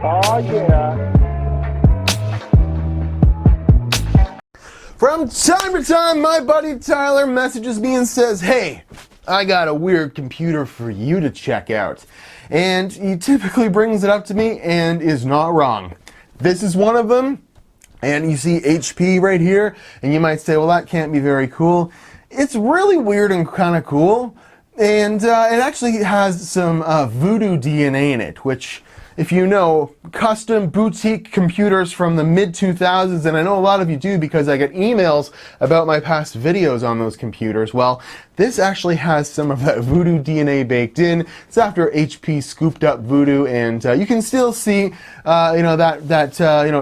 Oh yeah. From time to time, my buddy Tyler messages me and says, hey, I got a weird computer for you to check out. And he typically brings it up to me and is not wrong. This is one of them. And you see HP right here. And you might say, well, that can't be very cool. It's really weird and kind of cool. And it actually has some voodoo DNA in it, which, if you know, custom boutique computers from the mid-2000s, and I know a lot of you do because I get emails about my past videos on those computers. Well, this actually has some of that voodoo DNA baked in. It's after HP scooped up voodoo, and you can still see, you know,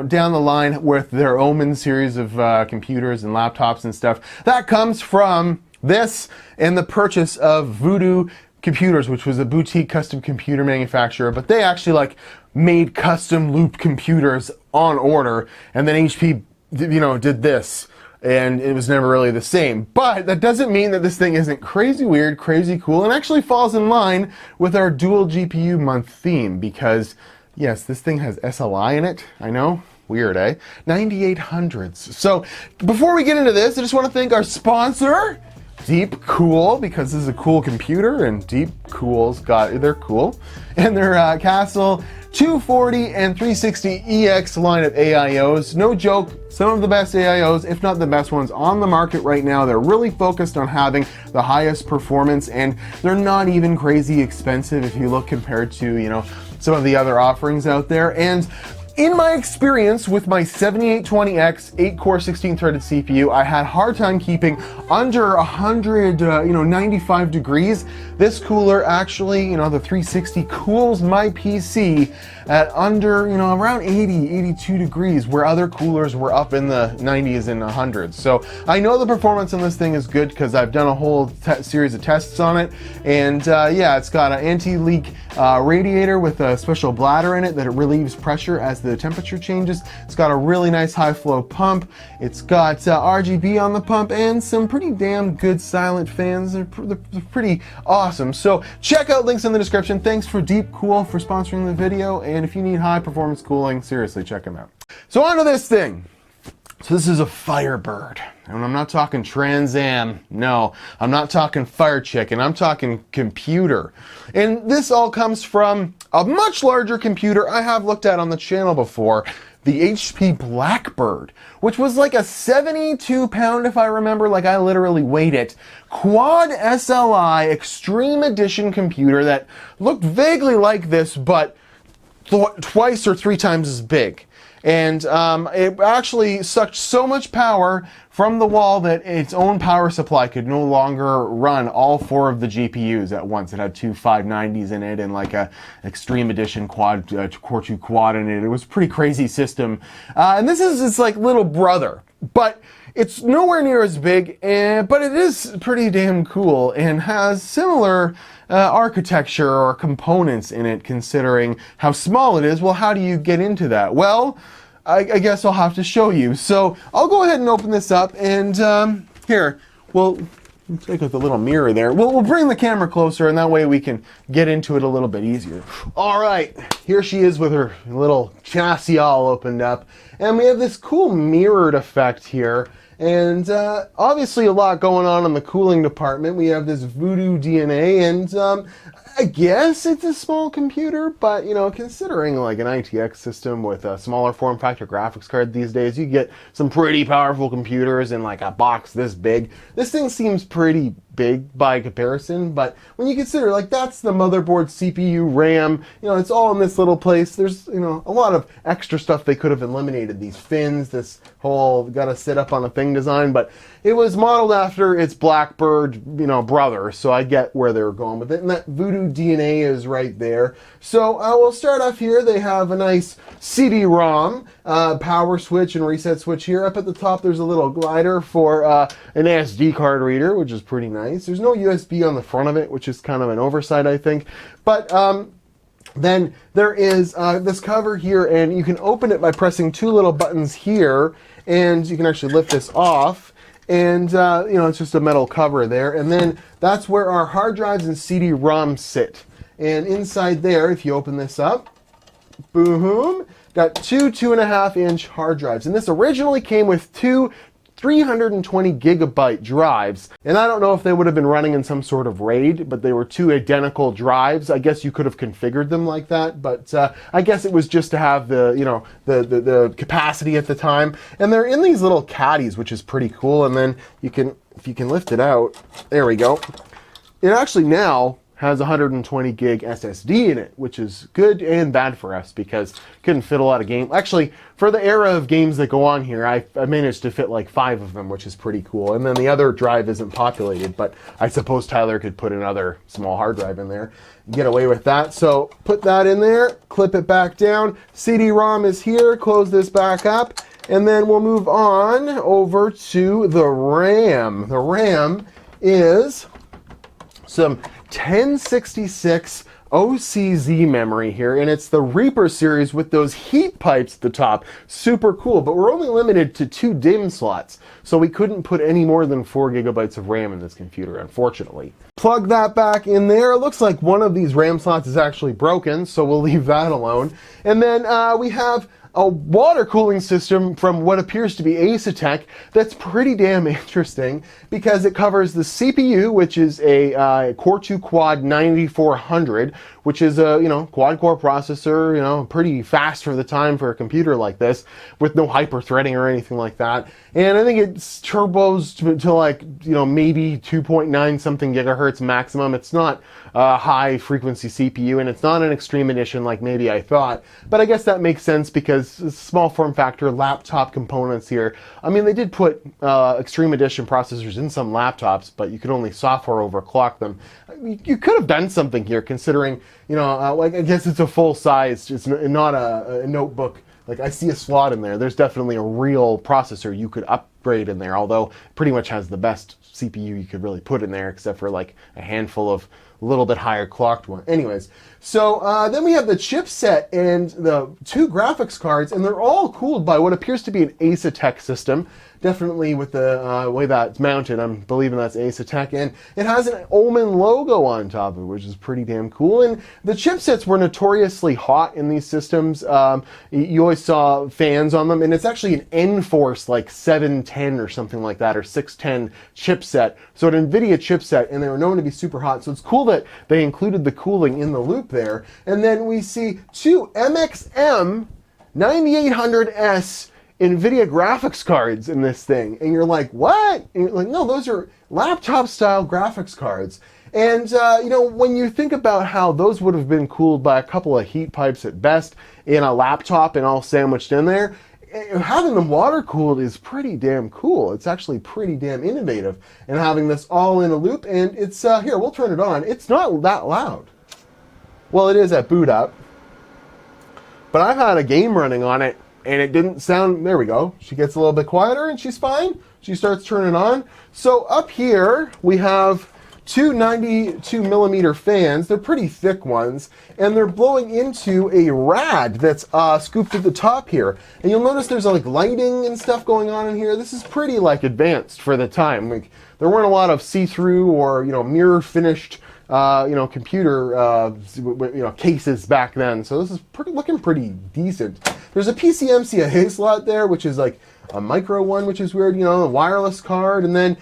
down the line with their Omen series of computers and laptops and stuff. That comes from this and the purchase of Voodoo Computers, which was a boutique custom computer manufacturer, but they actually like made custom loop computers on order, and then HP, you know, did this, and it was never really the same. But that doesn't mean that this thing isn't crazy weird, crazy cool, and actually falls in line with our dual GPU month theme, because yes, this thing has SLI in it. I know. Weird, eh? 9800s. So before we get into this, I just want to thank our sponsor, DeepCool, because this is a cool computer, and DeepCool's they're cool. And their Castle 240 and 360 EX line of AIOs. No joke, some of the best AIOs, if not the best ones on the market right now. They're really focused on having the highest performance, and they're not even crazy expensive if you look compared to, you know, some of the other offerings out there. And in my experience with my 7820X 8-core 16-threaded CPU, I had a hard time keeping under 100, 95 degrees. This cooler actually, the 360 cools my PC at under, around 80, 82 degrees, where other coolers were up in the 90s and 100s. So I know the performance on this thing is good because I've done a whole series of tests on it. And yeah, it's got an anti-leak radiator with a special bladder in it that it relieves pressure as the temperature changes. It's got a really nice high flow pump. It's got RGB on the pump and some pretty damn good silent fans. They're pretty awesome. So check out links in the description. Thanks for DeepCool for sponsoring the video. And if you need high performance cooling, seriously, check them out. So on to this thing. So this is a Firebird. And I'm not talking Trans Am. No, I'm not talking Fire Chicken. I'm talking computer. And this all comes from a much larger computer I have looked at on the channel before, the HP Blackbird, which was like a 72 pound, if I remember, like I literally weighed it, quad SLI Extreme Edition computer that looked vaguely like this, but twice or three times as big. And it actually sucked so much power from the wall that its own power supply could no longer run all four of the GPUs at once. It had two 590s in it and like a Extreme Edition Core 2 quad in it. It was a pretty crazy system. And this is its like little brother, but it's nowhere near as big, but it is pretty damn cool and has similar architecture or components in it, considering how small it is. Well, how do you get into that? Well, I guess I'll have to show you. So I'll go ahead and open this up, and here, we'll take out the little mirror there. We'll bring the camera closer, and that way we can get into it a little bit easier. All right, here she is with her little chassis all opened up, and we have this cool mirrored effect here. And obviously a lot going on in the cooling department. We have this Voodoo DNA, and I guess it's a small computer, but considering like an ITX system with a smaller form factor graphics card these days, you get some pretty powerful computers in like a box this big. This thing seems pretty big by comparison, but when you consider like that's the motherboard, CPU, RAM, it's all in this little place. There's a lot of extra stuff they could have eliminated. These fins, this whole gotta sit up on a thing design, but it was modeled after its Blackbird brother, so I get where they were going with it, and that Voodoo DNA is right there. So we'll start off here. They have a nice CD-ROM power switch and reset switch here. Up at the top there's a little glider for an SD card reader, which is pretty nice. There's no USB on the front of it, which is kind of an oversight, I think. But then there is this cover here, and you can open it by pressing two little buttons here, and you can actually lift this off. And, it's just a metal cover there. And then that's where our hard drives and CD-ROM sit. And inside there, if you open this up, boom. Got two 2.5-inch hard drives. And this originally came with two 320 gigabyte drives. And I don't know if they would have been running in some sort of RAID, but they were two identical drives. I guess you could have configured them like that, but I guess it was just to have the, you know, the capacity at the time. And they're in these little caddies, which is pretty cool. And then you can, if you can lift it out, there we go. It actually now has 120 gig SSD in it, which is good and bad for us because couldn't fit a lot of games. Actually, for the era of games that go on here, I managed to fit like 5 of them, which is pretty cool. And then the other drive isn't populated, but I suppose Tyler could put another small hard drive in there and get away with that. So put that in there, clip it back down. CD-ROM is here, close this back up, and then we'll move on over to the RAM. The RAM is some 1066 OCZ memory here, and it's the Reaper series with those heat pipes at the top. Super cool, but we're only limited to 2 DIMM slots, so we couldn't put any more than 4 gigabytes of RAM in this computer, unfortunately. Plug that back in there. It looks like one of these RAM slots is actually broken, so we'll leave that alone. And then we have a water cooling system from what appears to be Asetek that's pretty damn interesting because it covers the CPU, which is a Core 2 Quad 9400, which is a, you know, quad-core processor, you know, pretty fast for the time for a computer like this with no hyper-threading or anything like that. And I think it's turbos to like, you know, maybe 2.9 something gigahertz maximum. It's not a high frequency CPU, and it's not an extreme edition like maybe I thought, but I guess that makes sense because small form factor laptop components here. I mean, they did put extreme edition processors in some laptops, but you could only software overclock them. You could have done something here considering, you know, like I guess it's a full size, it's not a notebook. Like I see a slot in there. There's definitely a real processor you could upgrade in there, although it pretty much has the best CPU you could really put in there, except for like a handful of a little bit higher clocked one. Anyways, so then we have the chipset and the 2 graphics cards, and they're all cooled by what appears to be an Asetek system. Definitely with the way that's mounted, I'm believing that's Asetek, and it has an Omen logo on top of it, which is pretty damn cool. And the chipsets were notoriously hot in these systems. You always saw fans on them, and it's actually an N-Force like 710 or something like that, or 610 chipset. So an NVIDIA chipset, and they were known to be super hot. So it's cool that they included the cooling in the loop there. And then we see 2 MXM 9800S NVIDIA graphics cards in this thing. And you're like, what? And you're like, no, those are laptop style graphics cards. And, you know, when you think about how those would have been cooled by a couple of heat pipes at best in a laptop and all sandwiched in there, having them water cooled is pretty damn cool. It's actually pretty damn innovative. And having this all in a loop, and it's, here, we'll turn it on. It's not that loud. Well, it is at boot up. But I've had a game running on it, and it didn't sound, there we go. She gets a little bit quieter and she's fine. She starts turning on. So up here we have 2 92 millimeter fans. They're pretty thick ones, and they're blowing into a rad that's scooped at the top here. And you'll notice there's like lighting and stuff going on in here. This is pretty like advanced for the time. Like there weren't a lot of see-through or, you know, mirror finished you know, computer you know, cases back then. So this is looking pretty decent. There's a PCMCIA slot there, which is like a micro one, which is weird, you know, a wireless card. And then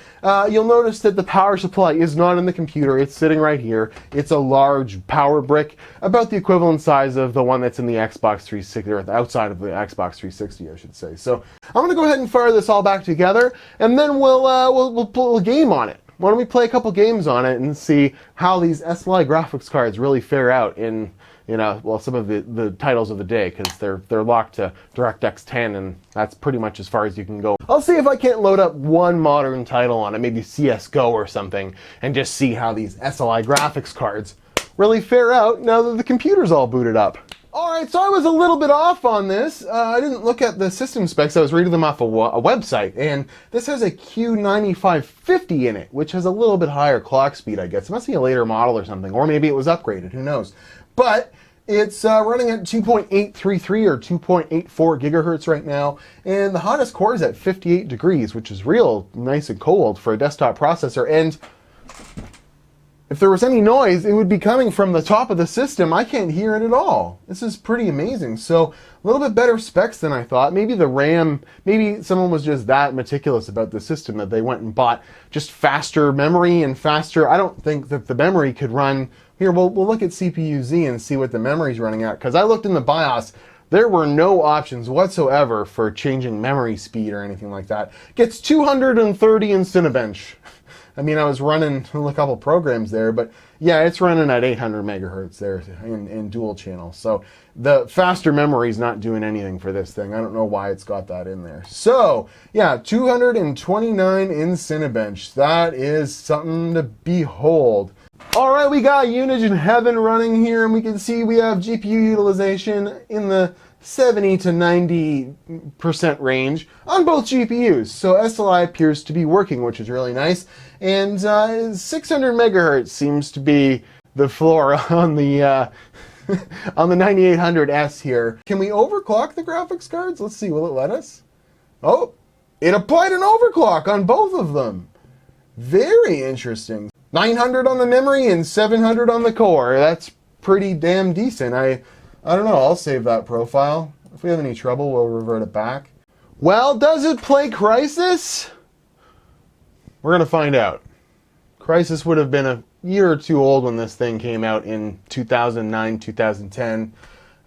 you'll notice that the power supply is not in the computer. It's sitting right here. It's a large power brick, about the equivalent size of the one that's in the Xbox 360, or outside of the Xbox 360, I should say. So I'm going to go ahead and fire this all back together, and then we'll pull a game on it. Why don't we play a couple games on it and see how these SLI graphics cards really fare out in, you know, well, some of the titles of the day, because they're locked to DirectX 10, and that's pretty much as far as you can go. I'll see if I can't load up one modern title on it, maybe CSGO or something, and just see how these SLI graphics cards really fare out now that the computer's all booted up. Alright, so I was a little bit off on this. I didn't look at the system specs. I was reading them off a website, and this has a Q9550 in it, which has a little bit higher clock speed, I guess. It must be a later model or something, or maybe it was upgraded, who knows. But it's running at 2.833 or 2.84 gigahertz right now, and the hottest core is at 58 degrees, which is real nice and cold for a desktop processor. And if there was any noise, it would be coming from the top of the system. I can't hear it at all. This is pretty amazing. So a little bit better specs than I thought. Maybe the RAM, maybe someone was just that meticulous about the system that they went and bought just faster memory and faster. I don't think that the memory could run. Here, we'll look at CPU-Z and see what the memory's running at. Because I looked in the BIOS, there were no options whatsoever for changing memory speed or anything like that. Gets 230 in Cinebench. I mean, I was running a couple programs there, but yeah, it's running at 800 megahertz there in dual channel. So the faster memory is not doing anything for this thing. I don't know why it's got that in there. So yeah, 229 in Cinebench. That is something to behold. All right, we got Unigine Heaven running here, and we can see we have GPU utilization in the 70 to 90% range on both GPUs. So SLI appears to be working, which is really nice. And 600 megahertz seems to be the floor on the on the 9800S here. Can we overclock the graphics cards? Let's see, will it let us? Oh, it applied an overclock on both of them. Very interesting. 900 on the memory and 700 on the core. That's pretty damn decent. I don't know, I'll save that profile. If we have any trouble, we'll revert it back. Well, does it play Crysis? We're gonna find out. Crysis would have been a year or two old when this thing came out in 2009, 2010,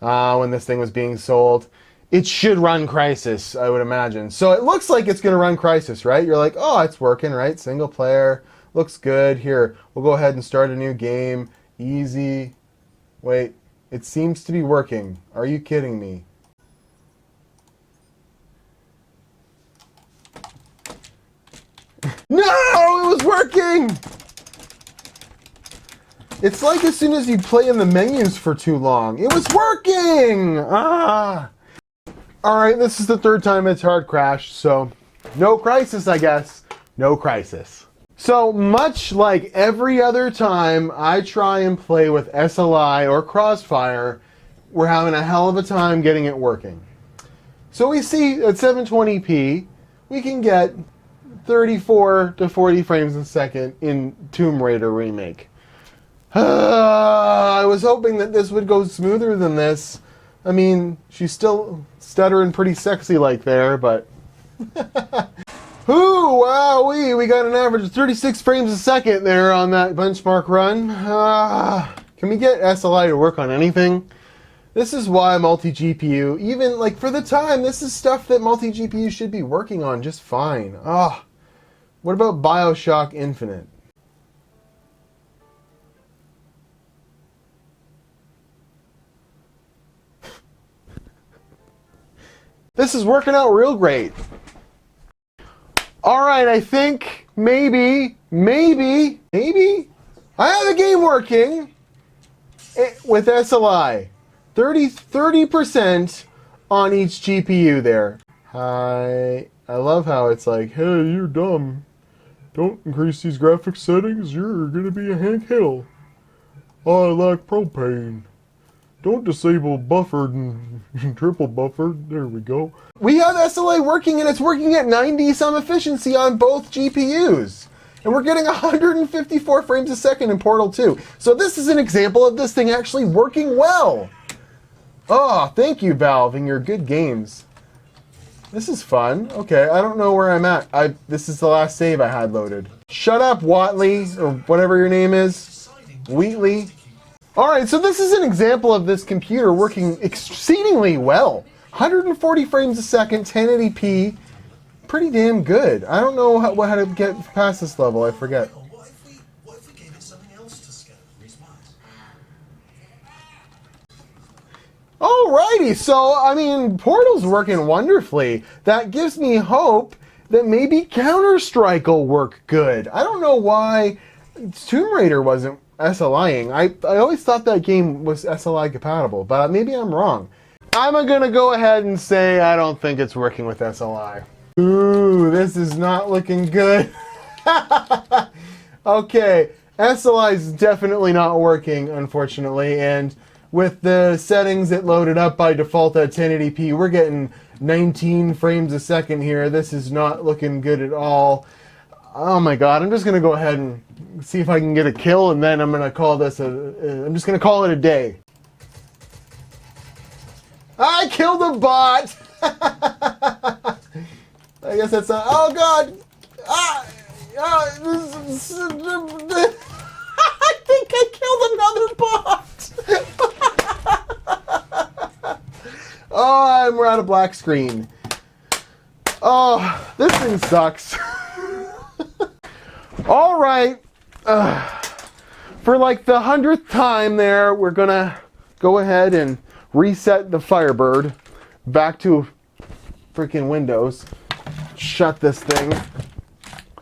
when this thing was being sold. It should run Crysis, I would imagine. So it looks like it's gonna run Crysis, right? You're like, oh, it's working, right? Single player, looks good. Here, we'll go ahead and start a new game. Easy. Wait. It seems to be working. Are you kidding me? No! It was working! It's like as soon as you play in the menus for too long. It was working! Ah! Alright, this is the third time it's hard crashed, so no Crysis, I guess. No Crysis. So much like every other time I try and play with SLI or Crossfire, we're having a hell of a time getting it working. So we see at 720p, we can get 34 to 40 frames a second in Tomb Raider Remake. I was hoping that this would go smoother than this. I mean, she's still stuttering pretty sexy like there, but... Ooh, wowee, we got an average of 36 frames a second there on that benchmark run. Can we get SLI to work on anything? This is why multi-GPU, even like for the time, this is stuff that multi-GPU should be working on just fine. What about BioShock Infinite? This is working out real great. Alright, I think maybe, I have a game working with SLI. 30% on each GPU there. I love how it's like, hey, you're dumb. Don't increase these graphics settings, you're gonna be a Hank Hill. I like propane. Don't disable buffered and triple buffered. There we go. We have SLA working, and it's working at 90 some efficiency on both GPUs. And we're getting 154 frames a second in Portal 2. So this is an example of this thing actually working well. Oh, thank you, Valve, and your good games. This is fun. Okay, I don't know where I'm at. This is the last save I had loaded. Shut up, Watley, or whatever your name is. Wheatley. Alright, so this is an example of this computer working exceedingly well. 140 frames a second, 1080p. Pretty damn good. I don't know how to get past this level, I forget. What if we gave it something else to scan? Alrighty, so, I mean, Portal's working wonderfully. That gives me hope that maybe Counter-Strike will work good. I don't know why Tomb Raider wasn't SLIing. I always thought that game was SLI compatible, but maybe I'm wrong. I'm gonna go ahead and say I don't think it's working with SLI. Ooh, this is not looking good. Okay, SLI is definitely not working, unfortunately, and with the settings it loaded up by default at 1080p, we're getting 19 frames a second here. This is not looking good at all. Oh my god, I'm just gonna go ahead and see if I can get a kill, and then I'm gonna call this I'm just gonna call it a day. I killed a bot! I guess that's not, oh god! I think I killed another bot! Oh, we're at a black screen. Oh, this thing sucks. All right. For like the 100th time there, we're going to go ahead and reset the Firebird back to freaking Windows. Shut this thing.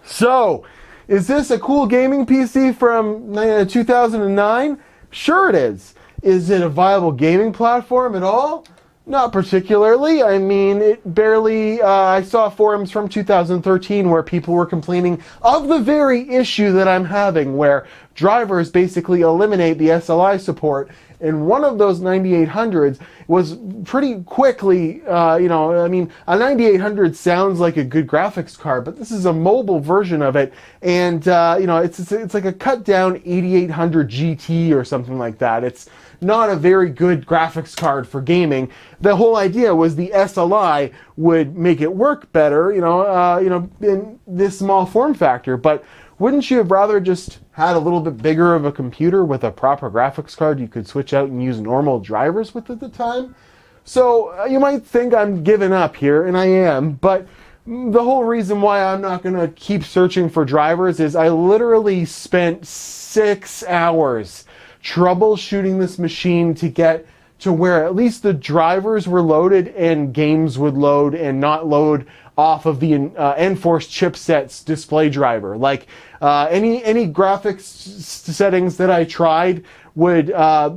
So, is this a cool gaming PC from 2009? Sure it is. Is it a viable gaming platform at all? Not particularly. I mean, it barely, I saw forums from 2013 where people were complaining of the very issue that I'm having, where drivers basically eliminate the SLI support. And one of those 9800s was pretty quickly, a 9800 sounds like a good graphics card, but this is a mobile version of it. And, it's like a cut down 8800 GT or something like that. It's not a very good graphics card for gaming. The whole idea was the SLI would make it work better, in this small form factor. But wouldn't you have rather just had a little bit bigger of a computer with a proper graphics card you could switch out and use normal drivers with at the time? So you might think I'm giving up here, and I am, but the whole reason why I'm not going to keep searching for drivers is I literally spent 6 hours troubleshooting this machine to get to where at least the drivers were loaded and games would load and not load off of the Enforce chipset's display driver. Like any graphics settings that I tried would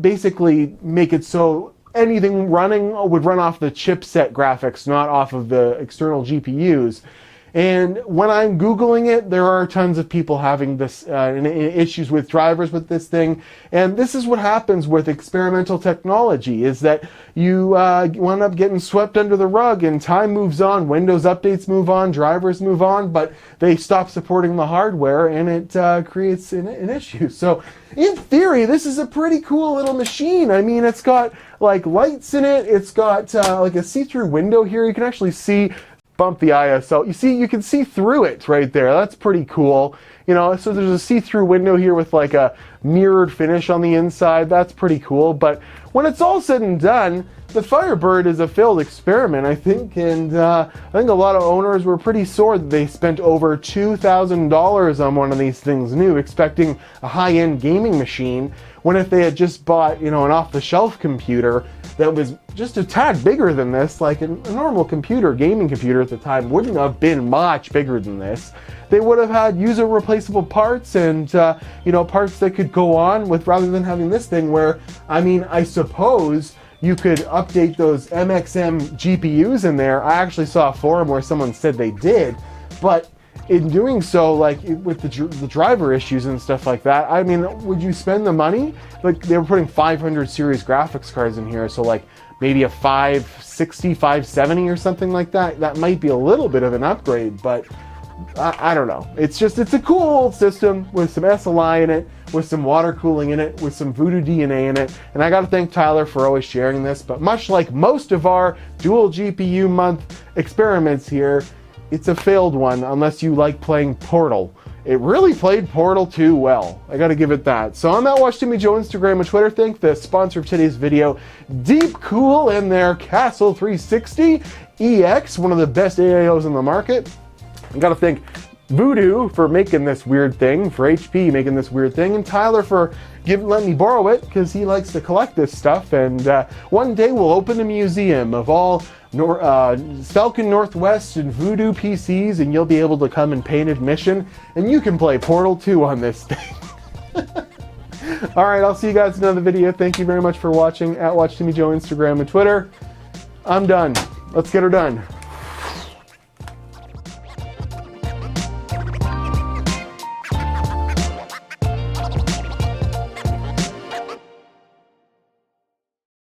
basically make it so anything running would run off the chipset graphics, not off of the external GPUs. And when I'm Googling it, there are tons of people having this issues with drivers with this thing. And this is what happens with experimental technology, is that you wind up getting swept under the rug, and time moves on, Windows updates move on, drivers move on, but they stop supporting the hardware, and it creates an issue. So in theory, this is a pretty cool little machine. I mean, it's got like lights in it. It's got like a see-through window here. You can actually see, bump the ISO. You can see through it right there. That's pretty cool. So there's a see-through window here with like a mirrored finish on the inside. That's pretty cool. But when it's all said and done, the Firebird is a failed experiment, I think. And I think a lot of owners were pretty sore that they spent over $2,000 on one of these things new, expecting a high-end gaming machine, when if they had just bought, an off-the-shelf computer that was just a tad bigger than this, like a normal computer, gaming computer at the time, wouldn't have been much bigger than this. They would have had user replaceable parts and, parts that could go on with, rather than having this thing where, I suppose you could update those MXM GPUs in there. I actually saw a forum where someone said they did, but in doing so, like with the driver issues and stuff like that, would you spend the money? Like, they were putting 500 series graphics cards in here, so like maybe a 560, 570 or something like that. That might be a little bit of an upgrade, but I don't know. It's a cool old system with some SLI in it, with some water cooling in it, with some Voodoo DNA in it. And I got to thank Tyler for always sharing this. But much like most of our dual GPU month experiments here, it's a failed one unless you like playing Portal. It really played Portal 2 well. I gotta give it that. So I'm at Watch Timmy Joe, Instagram and Twitter. Thank the sponsor of today's video, DeepCool, and their Castle 360 EX, one of the best AIOs in the market. I gotta thank Voodoo for making this weird thing, for HP making this weird thing, and Tyler for letting me borrow it, because he likes to collect this stuff. And one day we'll open a museum of all Falcon Northwest and Voodoo PCs, and you'll be able to come and pay an admission, and you can play Portal 2 on this thing. Alright, I'll see you guys in another video. Thank you very much for watching. At Watch Timmy Joe, Instagram and Twitter. I'm done. Let's get her done.